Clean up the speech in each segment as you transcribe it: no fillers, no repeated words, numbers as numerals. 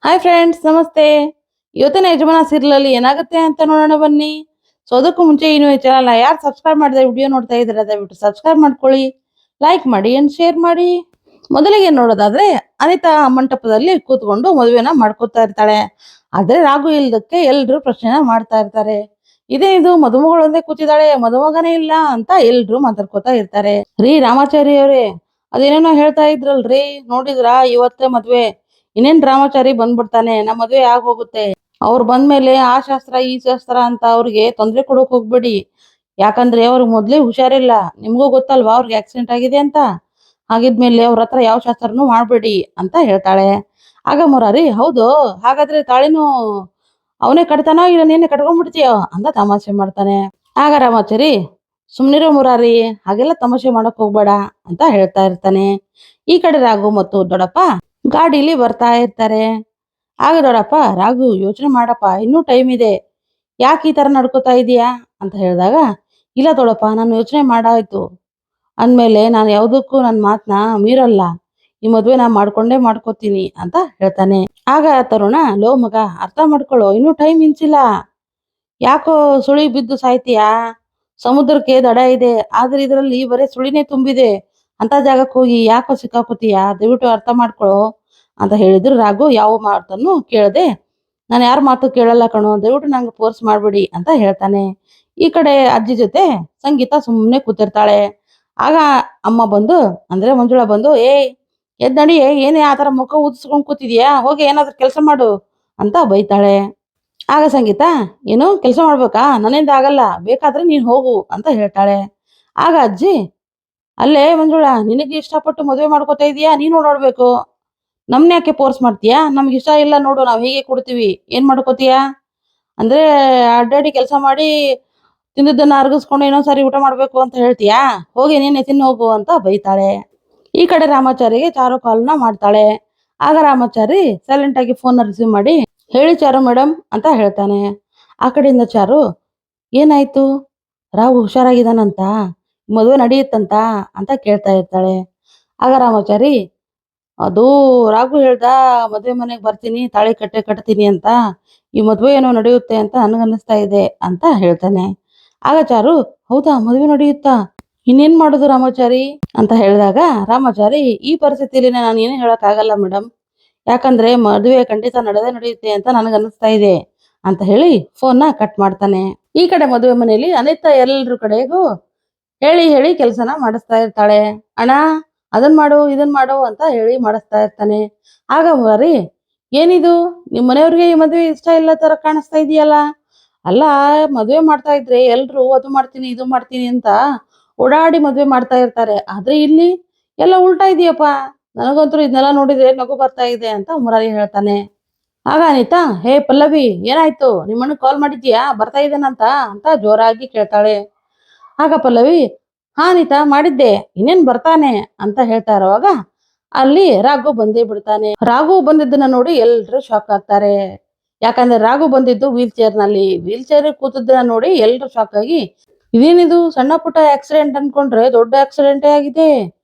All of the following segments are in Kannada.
ಹಾಯ್ ಫ್ರೆಂಡ್ಸ್, ನಮಸ್ತೆ. ಇವತ್ತಿನ ಯಜಮಾನ ಸೀರಿಯಲಲ್ಲಿ ಏನಾಗುತ್ತೆ ಅಂತ ನೋಡೋಣ ಬನ್ನಿ. ಸೊ ಅದಕ್ಕೂ ಮುಂಚೆ ಇನ್ನು ಈ ಚಾನಲ್ನ ಯಾರು ಸಬ್ಸ್ಕ್ರೈಬ್ ಮಾಡಿದ್ರೆ ವಿಡಿಯೋ ನೋಡ್ತಾ ಇದ್ದೀರಾ ದಯವಿಟ್ಟು ಸಬ್ಸ್ಕ್ರೈಬ್ ಮಾಡ್ಕೊಳ್ಳಿ, ಲೈಕ್ ಮಾಡಿ ಅಂಡ್ ಶೇರ್ ಮಾಡಿ. ಮೊದಲಿಗೆ ನೋಡೋದಾದ್ರೆ ಅನಿತಾ ಮಂಟಪದಲ್ಲಿ ಕೂತ್ಕೊಂಡು ಮದುವೆನ ಮಾಡ್ಕೋತಾ ಇರ್ತಾಳೆ. ಆದ್ರೆ ರಾಘು ಇಲ್ದಕ್ಕೆ ಎಲ್ರು ಪ್ರಶ್ನೆನ ಮಾಡ್ತಾ ಇರ್ತಾರೆ. ಇದು ಮದುಮಗಳೊಂದೇ ಕೂತಿದ್ದಾಳೆ, ಮದುಮಗನೇ ಇಲ್ಲ ಅಂತ ಎಲ್ರು ಮಾತಾಡ್ಕೋತಾ ಇರ್ತಾರೆ. ರೀ ರಾಮಾಚಾರಿ ಅವರೇ, ಅದೇನೇನೋ ಹೇಳ್ತಾ ಇದ್ರಲ್ರಿ, ನೋಡಿದ್ರಾ ಇವತ್ತೇ ಮದ್ವೆ? ಇನ್ನೇನ್ ರಾಮಾಚಾರಿ ಬಂದ್ಬಿಡ್ತಾನೆ, ನಮ್ಮ ಮದ್ವೆ ಆಗೋಗುತ್ತೆ. ಅವ್ರು ಬಂದ್ಮೇಲೆ ಆ ಶಾಸ್ತ್ರ ಈ ಶಾಸ್ತ್ರ ಅಂತ ಅವ್ರಿಗೆ ತೊಂದ್ರೆ ಕೊಡೋಕ್ ಹೋಗ್ಬೇಡಿ. ಯಾಕಂದ್ರೆ ಅವ್ರಿಗೆ ಮೊದ್ಲೇ ಹುಷಾರಿಲ್ಲ, ನಿಮ್ಗೂ ಗೊತ್ತಲ್ವಾ ಅವ್ರಿಗೆ ಆಕ್ಸಿಡೆಂಟ್ ಆಗಿದೆ ಅಂತ. ಹಾಗಿದ್ಮೇಲೆ ಅವ್ರ ಹತ್ರ ಯಾವ ಶಾಸ್ತ್ರನೂ ಮಾಡ್ಬೇಡಿ ಅಂತ ಹೇಳ್ತಾಳೆ. ಆಗ ಮುರಾರಿ, ಹೌದು ಹಾಗಾದ್ರೆ ತಾಳಿನೂ ಅವನೇ ಕಟ್ತಾನೋ ಇಲ್ಲ ನೀನೆ ಕಟ್ಕೊಂಡ್ಬಿಡ್ತೀಯೋ ಅಂತ ತಮಾಷೆ ಮಾಡ್ತಾನೆ. ಆಗ ರಾಮಾಚಾರಿ, ಸುಮ್ನಿರೋ ಮುರಾರಿ, ಹಾಗೆಲ್ಲ ತಮಾಷೆ ಮಾಡಕ್ ಹೋಗ್ಬೇಡ ಅಂತ ಹೇಳ್ತಾ ಇರ್ತಾನೆ. ಈ ಕಡೆ ರಾಘು ಮತ್ತು ದೊಡ್ಡಪ್ಪ ಗಾಡಿಲಿ ಬರ್ತಾ ಇರ್ತಾರೆ. ಆಗ ದೊಡ್ಡಪ್ಪ, ರಾಘು ಯೋಚನೆ ಮಾಡಪ್ಪ, ಇನ್ನೂ ಟೈಮ್ ಇದೆ, ಯಾಕೆ ಈ ತರ ನಡ್ಕೋತಾ ಇದೀಯಾ ಅಂತ ಹೇಳಿದಾಗ, ಇಲ್ಲ ದೊಡ್ಡಪ್ಪ, ನಾನು ಯೋಚನೆ ಮಾಡಾಯ್ತು ಅಂದ್ಮೇಲೆ ನಾನು ಯಾವ್ದಕ್ಕೂ ನನ್ನ ಮಾತನ್ನ ಮೀರಲ್ಲ, ಈ ಮದ್ವೆ ನಾ ಮಾಡ್ಕೊಂಡೇ ಮಾಡ್ಕೋತೀನಿ ಅಂತ ಹೇಳ್ತಾನೆ. ಆಗ ತರುಣ, ಲೋ ಮಗ, ಅರ್ಥ ಮಾಡ್ಕೊಳ್ಳೋ, ಇನ್ನೂ ಟೈಮ್ ಮಿಂಚಿಲ್ಲ, ಯಾಕೋ ಸುಳಿ ಬಿದ್ದು ಸಾಯ್ತೀಯಾ? ಸಮುದ್ರಕ್ಕೆ ದಡ ಇದೆ, ಆದ್ರೆ ಇದರಲ್ಲಿ ಬರೀ ಸುಳಿನೇ ತುಂಬಿದೆ, ಅಂತ ಜಾಗಕ್ಕೆ ಹೋಗಿ ಯಾಕೋ ಸಿಕ್ಕಾಕೋತೀಯಾ, ದಯವಿಟ್ಟು ಅರ್ಥ ಮಾಡ್ಕೊಳ್ಳೋ ಅಂತ ಹೇಳಿದ್ರು. ರಾಘು ಯಾವ ಮಾತನ್ನು ಕೇಳದೆ, ನಾನು ಯಾರ ಮಾತು ಕೇಳಲ್ಲ ಕಣೋ, ದಯವಿಟ್ಟು ನಂಗೆ ಫೋರ್ಸ್ ಮಾಡ್ಬಿಡಿ ಅಂತ ಹೇಳ್ತಾನೆ. ಈ ಕಡೆ ಅಜ್ಜಿ ಜೊತೆ ಸಂಗೀತ ಸುಮ್ಮನೆ ಕೂತಿರ್ತಾಳೆ. ಆಗ ಅಮ್ಮ ಬಂದು, ಅಂದ್ರೆ ಮಂಜುಳಾ ಬಂದು, ಎದ್ ನಡಿ, ಏನೇ ಆ ತರ ಮುಖ ಊದಿಸ್ಕೊಂಡ್ ಕೂತಿದ್ಯಾ, ಹೋಗಿ ಏನಾದ್ರೂ ಕೆಲಸ ಮಾಡು ಅಂತ ಬೈತಾಳೆ. ಆಗ ಸಂಗೀತ, ಏನು ಕೆಲಸ ಮಾಡ್ಬೇಕಾ, ನನ್ನಿಂದ ಆಗಲ್ಲ, ಬೇಕಾದ್ರೆ ನೀನ್ ಹೋಗು ಅಂತ ಹೇಳ್ತಾಳೆ. ಆಗ ಅಜ್ಜಿ, ಅಲ್ಲೇ ಮಂಜುಳಾ, ನಿನಗೆ ಇಷ್ಟಪಟ್ಟು ಮದುವೆ ಮಾಡ್ಕೋತಾ ಇದೀಯಾ, ನೀನು ನೋಡ್ಬೇಕು, ನಮ್ನ ಯಾಕೆ ಫೋರ್ಸ್ ಮಾಡ್ತೀಯಾ, ನಮ್ಗೆ ಇಷ್ಟ ಇಲ್ಲ ನೋಡು, ನಾವ್ ಹೀಗೆ ಕೊಡ್ತೀವಿ, ಏನ್ ಮಾಡ್ಕೋತೀಯಾ, ಅಂದ್ರೆ ಅಡ್ಡಾಡಿ ಕೆಲಸ ಮಾಡಿ ತಿಂದಿದ್ದನ್ನ ಅರ್ಗಿಸ್ಕೊಂಡು ಇನ್ನೊಂದ್ಸಾರಿ ಊಟ ಮಾಡ್ಬೇಕು ಅಂತ ಹೇಳ್ತೀಯಾ, ಹೋಗಿ ನೀನೆ ತಿನ್ನು ಹೋಗು ಅಂತ ಬೈತಾಳೆ. ಈ ಕಡೆ ರಾಮಾಚಾರಿಗೆ ಚಾರು ಕಾಲ್ನ ಮಾಡ್ತಾಳೆ. ಆಗ ರಾಮಾಚಾರಿ ಸೈಲೆಂಟ್ ಆಗಿ ಫೋನ್ ರಿಸೀವ್ ಮಾಡಿ, ಹೇಳಿ ಚಾರು ಮೇಡಮ್ ಅಂತ ಹೇಳ್ತಾನೆ. ಆ ಕಡೆಯಿಂದ ಚಾರು, ಏನಾಯ್ತು, ರಾಘು ಹುಷಾರಾಗಿದ್ದಾನಂತ, ಮದುವೆ ನಡೆಯುತ್ತಂತ ಅಂತ ಕೇಳ್ತಾ ಇರ್ತಾಳೆ. ಆಗ ರಾಮಾಚಾರಿ, ಅದು ರಾಘು ಹೇಳ್ದ, ಮದುವೆ ಮನೆಗೆ ಬರ್ತೀನಿ, ತಾಳಿ ಕಟ್ತೀನಿ ಅಂತ, ಈ ಮದುವೆ ಏನೋ ನಡೆಯುತ್ತೆ ಅಂತ ನನಗನ್ನಿಸ್ತಾ ಇದೆ ಅಂತ ಹೇಳ್ತಾನೆ. ಆಗ ಚಾರು, ಹೌದಾ, ಮದುವೆ ನಡೆಯುತ್ತಾ, ಇನ್ನೇನ್ ಮಾಡುದು ರಾಮಾಚಾರಿ ಅಂತ ಹೇಳಿದಾಗ, ರಾಮಾಚಾರಿ, ಈ ಪರಿಸ್ಥಿತಿಯಲ್ಲಿ ನಾನು ಏನು ಹೇಳಕ್ ಆಗಲ್ಲ ಮೇಡಮ್, ಯಾಕಂದ್ರೆ ಮದುವೆ ಖಂಡಿತ ನಡೆಯುತ್ತೆ ಅಂತ ನನಗನ್ನಿಸ್ತಾ ಇದೆ ಅಂತ ಹೇಳಿ ಫೋನ್ನ ಕಟ್ ಮಾಡ್ತಾನೆ. ಈ ಕಡೆ ಮದುವೆ ಮನೆಯಲ್ಲಿ ಅನಿತಾ ಎಲ್ರ ಕಡೆಗೂ ಹೇಳಿ ಹೇಳಿ ಕೆಲಸನ ಮಾಡಿಸ್ತಾ ಇರ್ತಾಳೆ. ಅಣ್ಣ, ಅದನ್ ಮಾಡು ಇದನ್ ಮಾಡು ಅಂತ ಹೇಳಿ ಮಾಡಿಸ್ತಾ ಇರ್ತಾನೆ. ಆಗ ಮುರಾರಿ, ಏನಿದು, ನಿಮ್ ಮನೆಯವ್ರಿಗೆ ಈ ಮದುವೆ ಇಷ್ಟ ಇಲ್ಲ ತರ ಕಾಣಿಸ್ತಾ ಇದೆಯಲ್ಲ, ಅಲ್ಲ, ಮದುವೆ ಮಾಡ್ತಾ ಇದ್ರೆ ಎಲ್ರು ಅದು ಮಾಡ್ತೀನಿ ಇದು ಮಾಡ್ತೀನಿ ಅಂತ ಓಡಾಡಿ ಮದುವೆ ಮಾಡ್ತಾ ಇರ್ತಾರೆ, ಆದ್ರೆ ಇಲ್ಲಿ ಎಲ್ಲ ಉಲ್ಟಾ ಇದೆಯಪ್ಪ, ನನಗಂತೂ ಇದನ್ನೆಲ್ಲ ನೋಡಿದ್ರೆ ನಗು ಬರ್ತಾ ಇದೆ ಅಂತ ಮುರಾರಿ ಹೇಳ್ತಾನೆ. ಆಗ ಅನಿತಾ, ಹೇ ಪಲ್ಲವಿ, ಏನಾಯ್ತು, ನಿಮ್ಮಣ್ಣ ಕಾಲ್ ಮಾಡಿದ್ಯಾ, ಬರ್ತಾ ಇದ್ದೇನಂತ ಅಂತ ಜೋರಾಗಿ ಕೇಳ್ತಾಳೆ. ಆಗ ಪಲ್ಲವಿ, ಹಾ ಅನಿತಾ, ಮಾಡಿದ್ದೆ, ಇನ್ನೇನ್ ಬರ್ತಾನೆ ಅಂತ ಹೇಳ್ತಾ ಇರುವಾಗ ಅಲ್ಲಿ ರಾಘು ಬಂದೇ ಬಿಡ್ತಾನೆ. ರಾಘು ಬಂದಿದ್ದನ್ನ ನೋಡಿ ಎಲ್ರು ಶಾಕ್ ಆಗ್ತಾರೆ. ಯಾಕಂದ್ರೆ ರಾಘು ಬಂದಿದ್ದು ವೀಲ್ ಚೇರ್ ಕೂತಿದ್ದನ್ನ ನೋಡಿ ಎಲ್ರು ಶಾಕ್ ಆಗಿ, ಇದೇನಿದು, ಸಣ್ಣ ಪುಟ್ಟ ಆಕ್ಸಿಡೆಂಟ್ ಅನ್ಕೊಂಡ್ರೆ ದೊಡ್ಡ ಆಕ್ಸಿಡೆಂಟೇ ಆಗಿದೆ,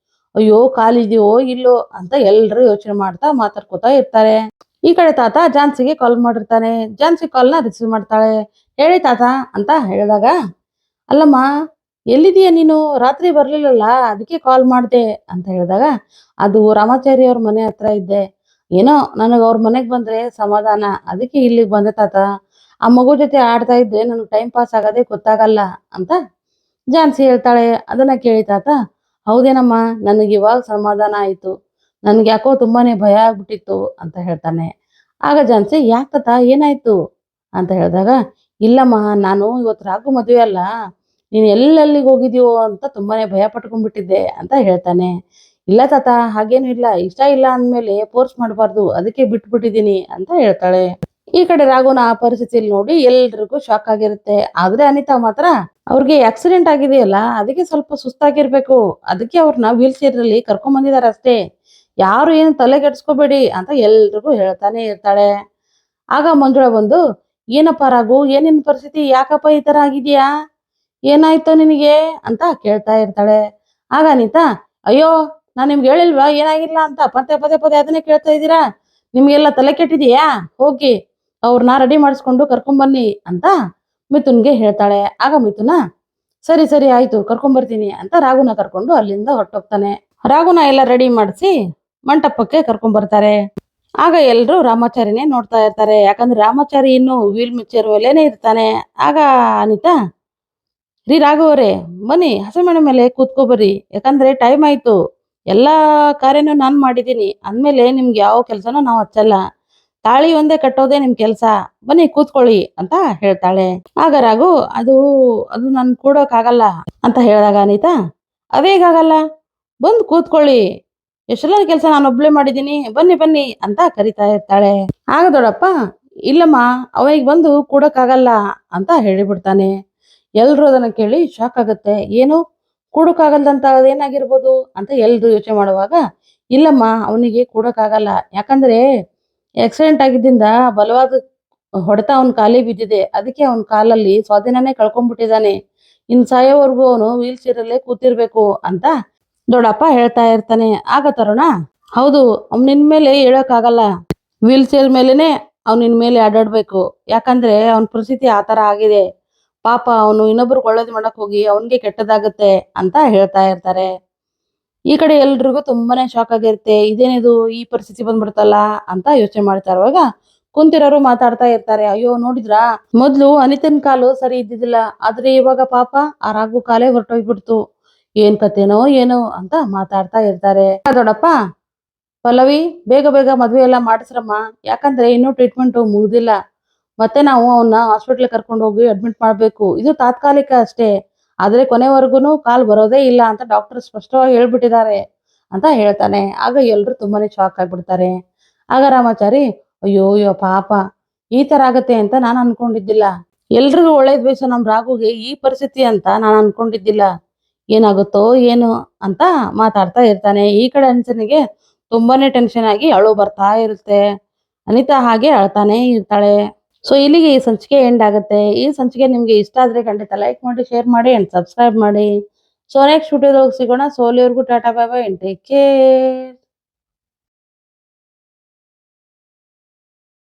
ಅಯ್ಯೋ ಕಾಲಿದೆಯೋ ಇಲ್ಲೋ ಅಂತ ಎಲ್ರು ಯೋಚನೆ ಮಾಡ್ತಾ ಮಾತಾಡ್ಕೋತಾ ಇರ್ತಾರೆ. ಈ ಕಡೆ ತಾತ ಜಾನ್ಸಿಗೆ ಕಾಲ್ ಮಾಡಿರ್ತಾನೆ. ಜಾನ್ಸಿ ಕಾಲ್ನ ರಿಸೀವ್ ಮಾಡ್ತಾಳೆ. ಹೇಳಿ ತಾತ ಅಂತ ಹೇಳಿದಾಗ, ಅಲ್ಲಮ್ಮ, ಎಲ್ಲಿದೀಯ ನೀನು, ರಾತ್ರಿ ಬರ್ಲಿಲ್ಲಲ್ಲ, ಅದಕ್ಕೆ ಕಾಲ್ ಮಾಡ್ದೆ ಅಂತ ಹೇಳಿದಾಗ, ಅದು ರಾಮಾಚಾರಿ ಅವ್ರ ಮನೆ ಹತ್ರ ಇದ್ದೆ, ಏನೋ ನನಗೆ ಅವ್ರ ಮನೆಗೆ ಬಂದ್ರೆ ಸಮಾಧಾನ, ಅದಕ್ಕೆ ಇಲ್ಲಿಗೆ ಬಂದೆ ತಾತ, ಆ ಮಗು ಜೊತೆ ಆಡ್ತಾ ಇದ್ರೆ ನನಗೆ ಟೈಮ್ ಪಾಸ್ ಆಗೋದೇ ಗೊತ್ತಾಗಲ್ಲ ಅಂತ ಜಾನ್ಸಿ ಹೇಳ್ತಾಳೆ. ಅದನ್ನ ಕೇಳಿ ತಾತ, ಹೌದೇನಮ್ಮ, ನನಗೆ ಇವಾಗ ಸಮಾಧಾನ ಆಯ್ತು, ನನ್ಗೆ ಯಾಕೋ ತುಂಬಾನೇ ಭಯ ಆಗ್ಬಿಟ್ಟಿತ್ತು ಅಂತ ಹೇಳ್ತಾನೆ. ಆಗ ಜಾನ್ಸಿ, ಯಾಕೆ ತಾತ, ಏನಾಯ್ತು ಅಂತ ಹೇಳಿದಾಗ, ಇಲ್ಲಮ್ಮ, ನಾನು ಇವತ್ತು ರಾಘು ಮದುವೆ ಅಲ್ಲ, ನೀನು ಎಲ್ಲೆಲ್ಲಿಗೆ ಹೋಗಿದೀವೋ ಅಂತ ತುಂಬಾನೇ ಭಯ ಪಟ್ಕೊಂಡ್ಬಿಟ್ಟಿದ್ದೆ ಅಂತ ಹೇಳ್ತಾನೆ. ಇಲ್ಲ ತಾತ, ಹಾಗೇನು ಇಲ್ಲ, ಇಷ್ಟ ಇಲ್ಲ ಅಂದ್ಮೇಲೆ ಫೋರ್ಸ್ ಮಾಡಬಾರ್ದು, ಅದಕ್ಕೆ ಬಿಟ್ಬಿಟ್ಟಿದೀನಿ ಅಂತ ಹೇಳ್ತಾಳೆ. ಈ ಕಡೆ ರಾಘುನ ಆ ಪರಿಸ್ಥಿತಿಯಲ್ಲಿ ನೋಡಿ ಎಲ್ರಿಗೂ ಶಾಕ್ ಆಗಿರುತ್ತೆ. ಆದ್ರೆ ಅನಿತಾ ಮಾತ್ರ, ಅವ್ರಿಗೆ ಆಕ್ಸಿಡೆಂಟ್ ಆಗಿದೆಯಲ್ಲ, ಅದಕ್ಕೆ ಸ್ವಲ್ಪ ಸುಸ್ತಾಗಿರ್ಬೇಕು, ಅದಕ್ಕೆ ಅವ್ರನ್ನ ವೀಲ್ ಚೇರ್ ಅಲ್ಲಿ ಕರ್ಕೊಂಡ್ ಬಂದಿದ್ದಾರೆ ಅಷ್ಟೇ, ಯಾರು ಏನು ತಲೆಗೆಡ್ಸ್ಕೋಬೇಡಿ ಅಂತ ಎಲ್ರಿಗೂ ಹೇಳ್ತಾನೆ ಇರ್ತಾಳೆ. ಆಗ ಮಂಜುಳಾ ಬಂದು, ಏನಪ್ಪ ರಾಘು, ಏನಿನ್ ಪರಿಸ್ಥಿತಿ, ಯಾಕಪ್ಪ ಈ ತರ ಆಗಿದ್ಯಾ, ಏನಾಯ್ತು ನಿನಗೆ ಅಂತ ಕೇಳ್ತಾ ಇರ್ತಾಳೆ. ಆಗ ಅನಿತಾ, ಅಯ್ಯೋ, ನಾನ್ ನಿಮ್ಗೆ ಹೇಳಿಲ್ವಾ ಏನಾಗಿಲ್ಲ ಅಂತ, ಪದೇ ಪದೇ ಪದೇ ಅದನ್ನೇ ಕೇಳ್ತಾ ಇದ್ದೀರಾ, ನಿಮ್ಗೆಲ್ಲ ತಲೆ ಕೆಟ್ಟಿದೆಯಾ? ಹೋಗಿ ಅವ್ರನ್ನ ರೆಡಿ ಮಾಡಿಸ್ಕೊಂಡು ಕರ್ಕೊಂಬನ್ನಿ ಅಂತ ಮಿಥುನ್ಗೆ ಹೇಳ್ತಾಳೆ. ಆಗ ಮಿಥುನ ಸರಿ ಸರಿ ಆಯ್ತು ಕರ್ಕೊಂಬರ್ತೀನಿ ಅಂತ ರಾಘುನ ಕರ್ಕೊಂಡು ಅಲ್ಲಿಂದ ಹೊರಟೋಗ್ತಾನೆ. ರಾಘುನ ಎಲ್ಲ ರೆಡಿ ಮಾಡಿಸಿ ಮಂಟಪಕ್ಕೆ ಕರ್ಕೊಂಬರ್ತಾರೆ. ಆಗ ಎಲ್ರು ರಾಮಾಚಾರಿನೇ ನೋಡ್ತಾ ಇರ್ತಾರೆ. ಯಾಕಂದ್ರೆ ರಾಮಾಚಾರಿ ಇನ್ನು ವೀಲ್ ಮಿಚ್ಚರ್ ಮೇಲೇನೆ ಇರ್ತಾನೆ. ಆಗ ಅನಿತಾ, ರೀ ರಾಘವರೇ ಬನ್ನಿ ಹಸೆಮಣೆ ಮೇಲೆ ಕೂತ್ಕೊಬರ್ರಿ, ಯಾಕಂದ್ರೆ ಟೈಮ್ ಆಯ್ತು, ಎಲ್ಲಾ ಕಾರ್ಯನೂ ನಾನ್ ಮಾಡಿದ್ದೀನಿ ಅಂದ್ಮೇಲೆ ನಿಮ್ಗೆ ಯಾವ ಕೆಲ್ಸನೂ ನಾವು ಹಚ್ಚಲ್ಲ, ತಾಳಿ ಒಂದೇ ಕಟ್ಟೋದೇ ನಿಮ್ ಕೆಲ್ಸ, ಬನ್ನಿ ಕೂತ್ಕೊಳ್ಳಿ ಅಂತ ಹೇಳ್ತಾಳೆ. ಆಗ ರಾಘು ಅದು ಅದು ನನ್ ಕೂಡೋಕ್ಕಾಗಲ್ಲ ಅಂತ ಹೇಳಿದಾಗ ಅನಿತಾ, ಅದೇಗಾಗಲ್ಲ, ಬಂದು ಕೂತ್ಕೊಳ್ಳಿ, ಎಷ್ಟೆಲ್ಲ ಕೆಲಸ ನಾನು ಒಬ್ಳೆ ಮಾಡಿದ್ದೀನಿ, ಬನ್ನಿ ಬನ್ನಿ ಅಂತ ಕರಿತಾ ಇರ್ತಾಳೆ. ಆಗ ದೊಡ್ಡಪ್ಪ, ಇಲ್ಲಮ್ಮ ಅವನಿಗೆ ಬಂದು ಕೂಡಕ್ಕಾಗಲ್ಲ ಅಂತ ಹೇಳಿಬಿಡ್ತಾನೆ. ಎಲ್ರು ಅದನ್ನ ಕೇಳಿ ಶಾಕ್ ಆಗುತ್ತೆ. ಏನು ಕೂಡಕ್ಕಾಗಲ್ದಂತ ಅದೇನಾಗಿರ್ಬೋದು ಅಂತ ಎಲ್ರು ಯೋಚನೆ ಮಾಡುವಾಗ, ಇಲ್ಲಮ್ಮ ಅವನಿಗೆ ಕೂಡಕ್ಕಾಗಲ್ಲ, ಯಾಕಂದ್ರೆ ಆಕ್ಸಿಡೆಂಟ್ ಆಗಿದ್ದಿಂದ ಬಲವಾದ ಹೊಡೆತ ಅವನ ಕಾಲಿಗೆ ಬಿದ್ದಿದೆ, ಅದಕ್ಕೆ ಅವನ ಕಾಲಲ್ಲಿ ಸ್ವಾಧೀನನೇ ಕಳ್ಕೊಂಡ್ಬಿಟ್ಟಿದ್ದಾನೆ, ಇನ್ ಸಾಯೋವರೆಗೂ ಅವನು ವೀಲ್ ಚೇರಲ್ಲೇ ಕೂತಿರ್ಬೇಕು ಅಂತ ದೊಡ್ಡಪ್ಪ ಹೇಳ್ತಾ ಇರ್ತಾನೆ. ಆಗ ತರುಣ, ಹೌದು ಅವ್ನು ನಿನ್ ಮೇಲೆ ಹೇಳಕ್ಕಾಗಲ್ಲ, ವೀಲ್ ಚೇರ್ ಮೇಲೆನೆ ಅವ್ನು ನಿನ್ ಮೇಲೆ ಆಡಾಡ್ಬೇಕು, ಯಾಕಂದ್ರೆ ಅವನ ಪರಿಸ್ಥಿತಿ ಆ ತರ ಆಗಿದೆ, ಪಾಪ ಅವನು ಇನ್ನೊಬ್ರಿಗೆ ಒಳ್ಳೇದು ಮಾಡಕ್ ಹೋಗಿ ಅವನ್ಗೆ ಕೆಟ್ಟದಾಗತ್ತೆ ಅಂತ ಹೇಳ್ತಾ ಇರ್ತಾರೆ. ಈ ಕಡೆ ಎಲ್ರಿಗೂ ತುಂಬಾನೇ ಶಾಕ್ ಆಗಿರುತ್ತೆ. ಇದೇನಿದು ಈ ಪರಿಸ್ಥಿತಿ ಬಂದ್ಬಿಡ್ತಲ್ಲ ಅಂತ ಯೋಚನೆ ಮಾಡ್ತಾ ಇರುವಾಗ ಕುಂತಿರೋರು ಮಾತಾಡ್ತಾ ಇರ್ತಾರೆ. ಅಯ್ಯೋ ನೋಡಿದ್ರಾ, ಮೊದ್ಲು ಅನಿತನ್ ಕಾಲು ಸರಿ ಇದ್ದಿದ್ದಿಲ್ಲ, ಆದ್ರೆ ಇವಾಗ ಪಾಪ ಆ ರಾಘು ಕಾಲೇ ಹೊರಟೋಗ್ಬಿಡ್ತು, ಏನ್ ಕತೆನೋ ಏನೋ ಅಂತ ಮಾತಾಡ್ತಾ ಇರ್ತಾರೆ. ದೊಡ್ಡಪ್ಪ, ಪಲ್ಲವಿ ಬೇಗ ಬೇಗ ಮದ್ವೆ ಎಲ್ಲ ಮಾಡಿಸ್ರಮ್ಮ, ಯಾಕಂದ್ರೆ ಇನ್ನೂ ಟ್ರೀಟ್ಮೆಂಟ್ ಮುಗ್ದಿಲ್ಲ, ಮತ್ತೆ ನಾವು ಅವನ್ನ ಹಾಸ್ಪಿಟ್ಲ್ ಕರ್ಕೊಂಡು ಹೋಗಿ ಅಡ್ಮಿಟ್ ಮಾಡ್ಬೇಕು, ಇದು ತಾತ್ಕಾಲಿಕ ಅಷ್ಟೇ, ಆದ್ರೆ ಕೊನೆವರೆಗೂ ಕಾಲ್ ಬರೋದೇ ಇಲ್ಲ ಅಂತ ಡಾಕ್ಟರ್ ಸ್ಪಷ್ಟವಾಗಿ ಹೇಳ್ಬಿಟ್ಟಿದ್ದಾರೆ ಅಂತ ಹೇಳ್ತಾನೆ. ಆಗ ಎಲ್ರು ತುಂಬಾನೇ ಶಾಕ್ ಆಗ್ಬಿಡ್ತಾರೆ. ಆಗ ರಾಮಾಚಾರಿ, ಅಯ್ಯೋ ಅಯ್ಯೋ ಪಾಪ, ಈ ತರ ಆಗತ್ತೆ ಅಂತ ನಾನು ಅನ್ಕೊಂಡಿದ್ದಿಲ್ಲ, ಎಲ್ರಿಗೂ ಒಳ್ಳೇದ್ ಬಯಸೋ ನಮ್ ರಾಘುಗೆ ಈ ಪರಿಸ್ಥಿತಿ ಅಂತ ನಾನು ಅನ್ಕೊಂಡಿದ್ದಿಲ್ಲ, ಏನಾಗುತ್ತೋ ಏನು ಅಂತ ಮಾತಾಡ್ತಾ ಇರ್ತಾನೆ. ಈ ಕಡೆ ಅನ್ಸನಿಗೆ ತುಂಬಾನೇ ಟೆನ್ಷನ್ ಆಗಿ ಅಳು ಬರ್ತಾ ಇರುತ್ತೆ. ಅನಿತಾ ಹಾಗೆ ಅಳ್ತಾನೆ ಇರ್ತಾಳೆ. ಸೊ ಇಲ್ಲಿಗೆ ಈ ಸಂಚಿಕೆ ಎಂಡ್ ಆಗುತ್ತೆ. ಈ ಸಂಚಿಕೆ ನಿಮ್ಗೆ ಇಷ್ಟ ಆದ್ರೆ ಖಂಡಿತ ಲೈಕ್ ಮಾಡಿ, ಶೇರ್ ಮಾಡಿ ಅಂಡ್ ಸಬ್ಸ್ಕ್ರೈಬ್ ಮಾಡಿ. ಸೊ ನೆಕ್ಸ್ಟ್ ವಿಡಿಯೋದಾಗ ಸಿಗೋಣ. ಸೊ ಅಲ್ಲಿವರೆಗೂ ಟಾಟಾ ಬಾಯ್ ಬಾಯ್ ಅಂಡ್ ಟೇಕ್ ಕೇರ್.